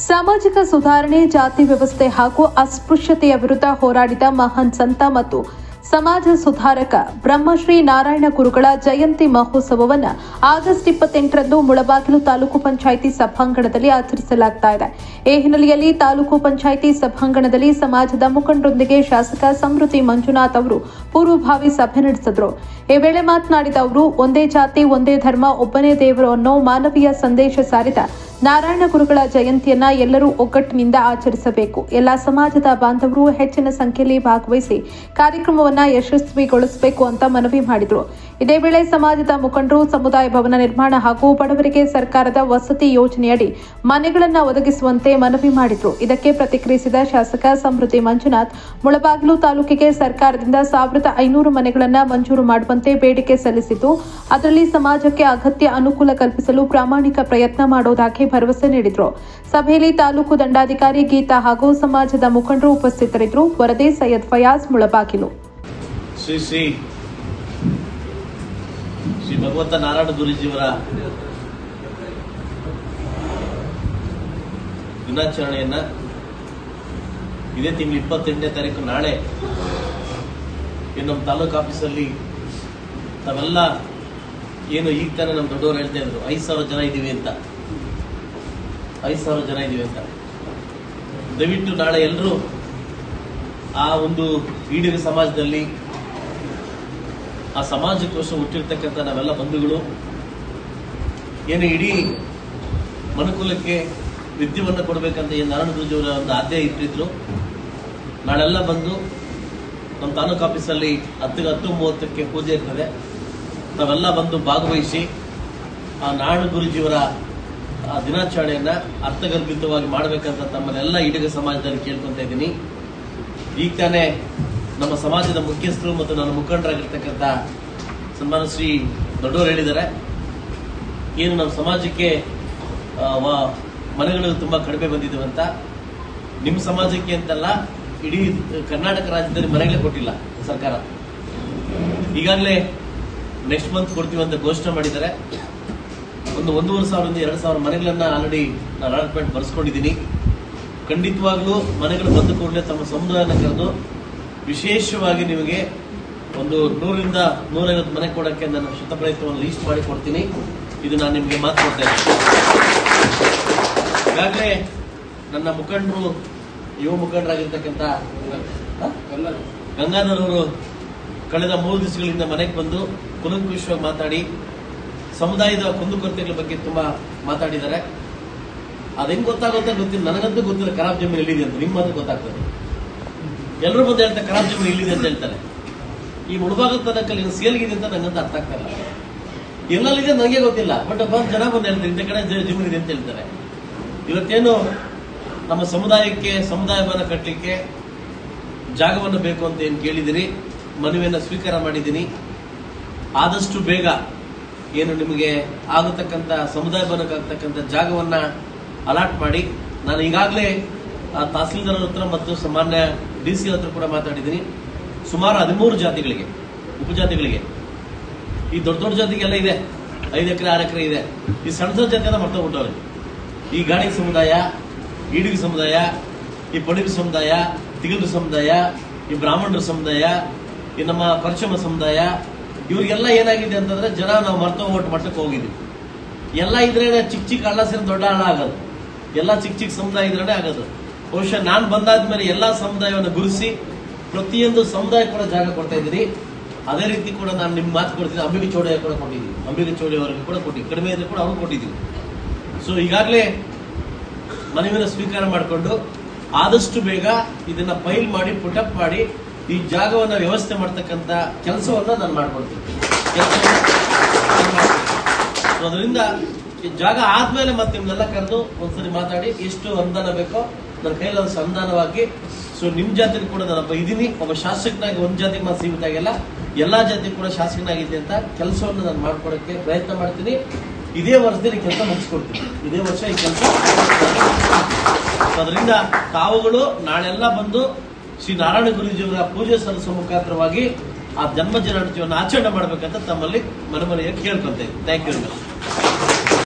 ಸಾಮಾಜಿಕ ಸುಧಾರಣೆ, ಜಾತಿ ವ್ಯವಸ್ಥೆ ಹಾಗೂ ಅಸ್ಪೃಶ್ಯತೆಯ ವಿರುದ್ಧ ಹೋರಾಡಿದ ಮಹಾನ್ ಸಂತ ಮತ್ತು ಸಮಾಜ ಸುಧಾರಕ ಬ್ರಹ್ಮಶ್ರೀ ನಾರಾಯಣ ಗುರುಗಳ ಜಯಂತಿ ಮಹೋತ್ಸವವನ್ನು ಆಗಸ್ಟ್ 28ರಂದು ಮುಳಬಾಗಿಲು ತಾಲೂಕು ಪಂಚಾಯಿತಿ ಸಭಾಂಗಣದಲ್ಲಿ ಆಚರಿಸಲಾಗುತ್ತಿದೆ. ಈ ಹಿನ್ನೆಲೆಯಲ್ಲಿ ತಾಲೂಕು ಪಂಚಾಯಿತಿ ಸಭಾಂಗಣದಲ್ಲಿ ಸಮಾಜದ ಮುಖಂಡರೊಂದಿಗೆ ಶಾಸಕ ಸಮೃದ್ಧಿ ಮಂಜುನಾಥ್ ಅವರು ಪೂರ್ವಭಾವಿ ಸಭೆ ನಡೆಸಿದರು. ಈ ವೇಳೆ ಮಾತನಾಡಿದ ಅವರು, ಒಂದೇ ಜಾತಿ ಒಂದೇ ಧರ್ಮ ಒಬ್ಬನೇ ದೇವರು ಅನ್ನೋ ಮಾನವೀಯ ಸಂದೇಶ ಸಾರಿದ ನಾರಾಯಣ ಗುರುಗಳ ಜಯಂತಿಯನ್ನ ಎಲ್ಲರೂ ಒಗ್ಗಟ್ಟಿನಿಂದ ಆಚರಿಸಬೇಕು. ಎಲ್ಲಾ ಸಮಾಜದ ಬಾಂಧವರು ಹೆಚ್ಚಿನ ಸಂಖ್ಯೆಯಲ್ಲಿ ಭಾಗವಹಿಸಿ ಕಾರ್ಯಕ್ರಮವನ್ನು ಯಶಸ್ವಿಗೊಳಿಸಬೇಕು ಅಂತ ಮನವಿ ಮಾಡಿದರು. ಇದೇ ವೇಳೆ ಸಮಾಜದ ಮುಖಂಡರು ಸಮುದಾಯ ಭವನ ನಿರ್ಮಾಣ ಹಾಗೂ ಬಡವರಿಗೆ ಸರ್ಕಾರದ ವಸತಿ ಯೋಜನೆಯಡಿ ಮನೆಗಳನ್ನು ಒದಗಿಸುವಂತೆ ಮನವಿ ಮಾಡಿದರು. ಇದಕ್ಕೆ ಪ್ರತಿಕ್ರಿಯಿಸಿದ ಶಾಸಕ ಸಮೃದ್ಧಿ ಮಂಜುನಾಥ್, ಮುಳಬಾಗಿಲು ತಾಲೂಕಿಗೆ ಸರ್ಕಾರದಿಂದ 1500 ಮನೆಗಳನ್ನು ಮಂಜೂರು ಮಾಡುವಂತೆ ಬೇಡಿಕೆ ಸಲ್ಲಿಸಿದ್ದು, ಅದರಲ್ಲಿ ಸಮಾಜಕ್ಕೆ ಅಗತ್ಯ ಅನುಕೂಲ ಕಲ್ಪಿಸಲು ಪ್ರಾಮಾಣಿಕ ಪ್ರಯತ್ನ ಮಾಡುವುದಾಗಿ ಭರವಸೆ ನೀಡಿದರು. ಸಭೆಯಲ್ಲಿ ತಾಲೂಕು ದಂಡಾಧಿಕಾರಿ ಗೀತಾ ಹಾಗೂ ಸಮಾಜದ ಮುಖಂಡರು ಉಪಸ್ಥಿತರಿದ್ದರು. ವರದಿ ಸೈಯದ್ ಫಯಾಜ್, ಮುಳಬಾಗಿಲು. ಶ್ರೀ ಭಗವಂತ ನಾರಾಯಣ ಗುರುಜಿಯವರ ದಿನಾಚರಣೆಯನ್ನ ಇದೇ ತಿಂಗಳು 28ನೇ ತಾರೀಕು ನಾಳೆ ನಮ್ಮ ತಾಲೂಕು ಆಫೀಸಲ್ಲಿ ತಾವೆಲ್ಲ ಏನು ಈಗ ತಾನೇ ನಮ್ಮ ದೊಡ್ಡವರು ಹೇಳ್ತಾ ಇದ್ರು 5,000 ಜನ ಇದೀವಿ ಅಂತ. 5,000 ಜನ ಇದೀವಿ ಅಂತ ದಯವಿಟ್ಟು ನಾಳೆ ಎಲ್ಲರೂ ಆ ಒಂದು ಈಡಿಗ ಸಮಾಜದಲ್ಲಿ ಆ ಸಮಾಜಕ್ಕೋಸ್ಕರ ಹುಟ್ಟಿರ್ತಕ್ಕಂಥ ನಾವೆಲ್ಲ ಬಂಧುಗಳು ಏನು ಇಡೀ ಮನುಕುಲಕ್ಕೆ ವಿದ್ಯೆಯನ್ನು ಕೊಡಬೇಕಂತ ಏನು ನಾರಾಯಣ ಗುರುಜಿಯವರ ಒಂದು ಆದ್ಯ ಇಟ್ಟಿದ್ರು. ನಾಳೆಲ್ಲ ಬಂದು ನಮ್ಮ ತಾಲೂಕು ಆಫೀಸಲ್ಲಿ 10:30ಕ್ಕೆ ಪೂಜೆ ಇರ್ತದೆ. ನಾವೆಲ್ಲ ಬಂದು ಭಾಗವಹಿಸಿ ಆ ನಾರಾಯಣ ಗುರುಜಿಯವರ ಆ ದಿನಾಚರಣೆಯನ್ನ ಅರ್ಥಗರ್ಭಿತವಾಗಿ ಮಾಡಬೇಕಂತ ತಮ್ಮನ್ನೆಲ್ಲ ಈಡಿಗ ಸಮಾಜದಲ್ಲಿ ಕೇಳ್ಕೊಂತ ಇದ್ದೀನಿ. ಈಗ ತಾನೇ ನಮ್ಮ ಸಮಾಜದ ಮುಖ್ಯಸ್ಥರು ಮತ್ತು ನನ್ನ ಮುಖಂಡರಾಗಿರ್ತಕ್ಕಂಥ ಸನ್ಮಾನ ಶ್ರೀ ದೊಡ್ಡವರು ಹೇಳಿದ್ದಾರೆ, ಏನು ನಮ್ಮ ಸಮಾಜಕ್ಕೆ ಮನೆಗಳು ತುಂಬಾ ಕಡಿಮೆ ಬಂದಿದ್ದೇವೆ ಅಂತ. ನಿಮ್ಮ ಸಮಾಜಕ್ಕೆ ಅಂತಲ್ಲ, ಇಡೀ ಕರ್ನಾಟಕ ರಾಜ್ಯದಲ್ಲಿ ಮನೆಗಳೇ ಕೊಟ್ಟಿಲ್ಲ ಸರ್ಕಾರ. ಈಗಾಗಲೇ ನೆಕ್ಸ್ಟ್ ಮಂತ್ ಕೊಡ್ತೀವಿ ಅಂತ ಘೋಷಣೆ ಮಾಡಿದ್ದಾರೆ. ಒಂದು 1,500 2,000 ಮನೆಗಳನ್ನ ಆಲ್ರೆಡಿ ನಾನು ಅಲಾಟ್ಮೆಂಟ್ ಬರ್ಸ್ಕೊಂಡಿದ್ದೀನಿ. ಖಂಡಿತವಾಗ್ಲೂ ಮನೆಗಳು ಬಂದ ಕೂಡಲೇ ತಮ್ಮ ಸಮುದಾಯನ ಕರೆದು ವಿಶೇಷವಾಗಿ ನಿಮಗೆ ಒಂದು 100ರಿಂದ 150 ಮನೆ ಕೊಡೋಕ್ಕೆ ನಾನು ಶತಪ್ರಯತ್ನವನ್ನು ಲೀಸ್ಟ್ ಮಾಡಿ ಕೊಡ್ತೀನಿ. ಇದು ನಾನು ನಿಮಗೆ ಮಾತು ಕೊಡ್ತಾ ಇದ್ದೀನಿ. ಈಗಾಗಲೇ ನನ್ನ ಮುಖಂಡರು, ಯುವ ಮುಖಂಡರಾಗಿರ್ತಕ್ಕಂಥ ಗಂಗಾಧರ್ ಅವರು ಕಳೆದ 3 ದಿವಸಗಳಿಂದ ಮನೆಗೆ ಬಂದು ಕುಲಂಕುಷವಾಗಿ ಮಾತಾಡಿ ಸಮುದಾಯದ ಕುಂದುಕೊರತೆಗಳ ಬಗ್ಗೆ ತುಂಬಾ ಮಾತಾಡಿದ್ದಾರೆ. ಅದೇನು ಗೊತ್ತಾಗುತ್ತೆ ಗೊತ್ತಿಲ್ಲ, ನನಗಂತೂ ಗೊತ್ತಿಲ್ಲ ಖರಾಬ್ ಜಮೀನು ಎಲ್ಲಿದೆ ಅಂತ. ನಿಮ್ಮ ಮಾತ್ರ ಗೊತ್ತಾಗ್ತದೆ. ಎಲ್ಲರೂ ಬಂದು ಹೇಳ್ತಾರೆ ಖರಾಬ್ ಜಮೀನು ಎಲ್ಲಿದೆ ಅಂತ ಹೇಳ್ತಾರೆ. ಈ ಮುಳಬಾಗದ ತನಕಲ್ಲಿ ಸೇಲ್ಗಿದೆ ಅಂತ ನಂಗಂತ ಅರ್ಥ ಆಗ್ತಾ ಇಲ್ಲ. ಎಲ್ಲಲ್ಲಿದೆ ನನಗೆ ಗೊತ್ತಿಲ್ಲ, ಬಟ್ ಜನ ಬಂದು ಹೇಳ್ತಾರೆ ಇಂಥ ಕಡೆ ಜಮೀನು ಇದೆ ಅಂತ ಹೇಳ್ತಾರೆ. ಇವತ್ತೇನು ನಮ್ಮ ಸಮುದಾಯಕ್ಕೆ ಸಮುದಾಯ ಭವನ ಕಟ್ಟಲಿಕ್ಕೆ ಜಾಗವನ್ನು ಬೇಕು ಅಂತ ಏನು ಕೇಳಿದಿರಿ, ಮನವಿಯನ್ನು ಸ್ವೀಕಾರ ಮಾಡಿದ್ದೀನಿ. ಆದಷ್ಟು ಬೇಗ ಏನು ನಿಮಗೆ ಆಗತಕ್ಕಂಥ ಸಮುದಾಯ ಭವನಕ್ಕಾಗತಕ್ಕಂಥ ಜಾಗವನ್ನ ಅಲಾಟ್ ಮಾಡಿ. ನಾನು ಈಗಾಗಲೇ ತಹಸೀಲ್ದಾರ್ ಹತ್ರ ಮತ್ತು ಸಾಮಾನ್ಯ DC ಹತ್ರ ಕೂಡ ಮಾತಾಡಿದ್ದೀನಿ. ಸುಮಾರು 13 ಜಾತಿಗಳಿಗೆ, ಉಪಜಾತಿಗಳಿಗೆ, ಈ ದೊಡ್ಡ ದೊಡ್ಡ ಜಾತಿಗೆಲ್ಲ ಇದೆ, 5 ಎಕರೆ 6 ಎಕರೆ ಇದೆ. ಈ ಸಣ್ಣ ಸಣ್ಣ ಜಾತಿ ಎಲ್ಲ ಮರ್ತೋಗ್ಬಿಟ್ಟವ್ರೆ. ಈ ಗಾಡಿ ಸಮುದಾಯ, ಈಡಿಗ ಸಮುದಾಯ, ಈ ಪಡಿಗ ಸಮುದಾಯ, ತಿಗಲ್ಗ ಸಮುದಾಯ, ಈ ಬ್ರಾಹ್ಮಣರ ಸಮುದಾಯ, ಈ ನಮ್ಮ ಪರಚಮ ಸಮುದಾಯ, ಇವ್ರಿಗೆಲ್ಲ ಏನಾಗಿದೆ ಅಂತಂದ್ರೆ ಜನ ನಾವು ಮರ್ತೋಗ್ಬಿಟ್ಟು ಮಟ್ಟಕ್ಕೆ ಹೋಗಿದ್ವಿ. ಎಲ್ಲ ಇದ್ರೆ ಚಿಕ್ಕ ಚಿಕ್ಕ ಹಳ್ಳ ಸೇರಿ ದೊಡ್ಡ ಹಳ್ಳ ಆಗೋದು, ಎಲ್ಲ ಚಿಕ್ಕ ಚಿಕ್ಕ ಸಮುದಾಯ ಇದ್ರೆ ಆಗೋದು. ಬಹುಶಃ ನಾನು ಬಂದಾದ್ಮೇಲೆ ಎಲ್ಲಾ ಸಮುದಾಯವನ್ನು ಗುರುಸಿ ಪ್ರತಿಯೊಂದು ಸಮುದಾಯ ಕೂಡ ಜಾಗ ಕೊಡ್ತಾ ಇದ್ದೀನಿ. ಅದೇ ರೀತಿ ಕೂಡ ನಾನು ನಿಮ್ಗೆ ಮಾತು ಕೊಡ್ತೀನಿ. ಅಂಬಿಗೆ ಚೌಡ ಕೂಡ ಕೊಟ್ಟಿದ್ದೀನಿ, ಅಂಬಿಗೆ ಚೌಡಿ ಅವರಿಗೆ ಕೂಡ ಕೊಟ್ಟಿದ್ದೀನಿ, ಕಡಿಮೆ ಇದ್ರೆ ಕೂಡ ಅವ್ರು ಕೊಟ್ಟಿದ್ದೀನಿ. ಸೊ ಈಗಾಗಲೇ ಮನವಿಯನ್ನು ಸ್ವೀಕಾರ ಮಾಡಿಕೊಂಡು ಆದಷ್ಟು ಬೇಗ ಇದನ್ನ ಫೈಲ್ ಮಾಡಿ ಪುಟಪ್ ಮಾಡಿ ಈ ಜಾಗವನ್ನು ವ್ಯವಸ್ಥೆ ಮಾಡ್ತಕ್ಕಂಥ ಕೆಲಸವನ್ನ ನಾನು ಮಾಡ್ಕೊಡ್ತೀನಿ. ಅದರಿಂದ ಈ ಜಾಗ ಆದ್ಮೇಲೆ ಮತ್ತೆ ನಿಮ್ನೆಲ್ಲ ಕರೆದು ಒಂದ್ಸರಿ ಮಾತಾಡಿ ಎಷ್ಟು ಅನುದಾನ ಬೇಕೋ ನನ್ನ ಕೈಯಲ್ಲಿ ಒಂದು ಅನುದಾನವಾಗಿ. ಸೊ ನಿಮ್ ಜಾತಿಗೆ ಕೂಡ ನಾನೊಬ್ಬ ಇದೀನಿ, ಒಬ್ಬ ಶಾಸಕನಾಗಿ ಒಂದ್ ಜಾತಿಗೆ ಮಾತ್ರ ಸೀಮಿತ ಆಗಿಲ್ಲ, ಎಲ್ಲಾ ಜಾತಿಗೆ ಕೂಡ ಶಾಸಕನಾಗಿದೆ ಅಂತ ಕೆಲಸವನ್ನು ನಾನು ಮಾಡ್ಕೊಡಕ್ಕೆ ಪ್ರಯತ್ನ ಮಾಡ್ತೀನಿ. ಇದೇ ವರ್ಷದಲ್ಲಿ ಕೆಲಸ ಮುಗಿಸ್ಕೊಡ್ತೀನಿ. ಇದೇ ವರ್ಷ ಈ ಕೆಲಸ. ಅದರಿಂದ ತಾವುಗಳು ನಾಳೆಲ್ಲ ಬಂದು ಶ್ರೀ ನಾರಾಯಣ ಗುರುಜಿಯವರ ಪೂಜೆ ಸಲ್ಲಿಸುವ ಮುಖಾಂತರವಾಗಿ ಆ ಜನ್ಮ ಜಯಂತಿಯನ್ನು ಆಚರಣೆ ಮಾಡಬೇಕಂತ ತಮ್ಮಲ್ಲಿ ಮನವಿಯಾಗಿ ಕೇಳ್ಕೊಂತೇನೆ. Thank you very much.